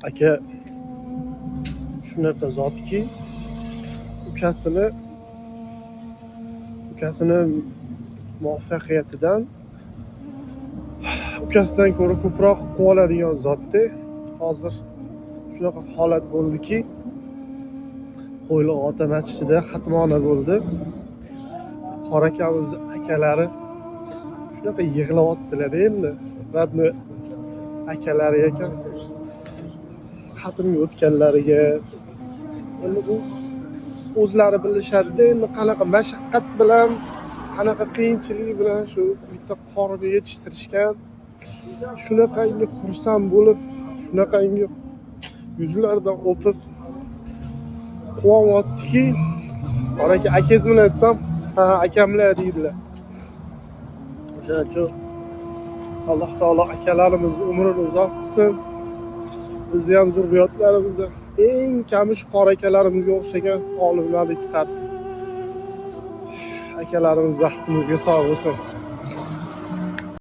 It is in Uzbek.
aka shunaqa zotki, ukasini muvaffaqiyatidan ukasidan ko'ra ko'proq quvonadigan zotda. Hozir shunaqa holat bo'ldiki, Qo'yliq ota masjidida xatmona bo'ldi. Qora akamiz akalari shunaqa yig'layaptilar endi. Radni akalari ekan. Xatmga o'tganlariga endi bu o'zlari bilishadi endi qanaqa mashaqqat bilan, qanaqa qiyinchilik bilan shu bitta qorini yetishtirishgan. Shunaqangi xursand bo'lib, shunaqangi yuzlaridan o'pib quvonyaptiki, qora aka akangiz bilan aytsam, ha akamlar deydilar. O'shaning uchun Alloh taolo akalarimizni umrini uzoq qilsin. Bizni ham zurriyotlarimizni eng kami shu qora akalarimizga o'xshagan olimlarni chiqarsin. Akalarimiz baxtimizga sog' bo'lsin.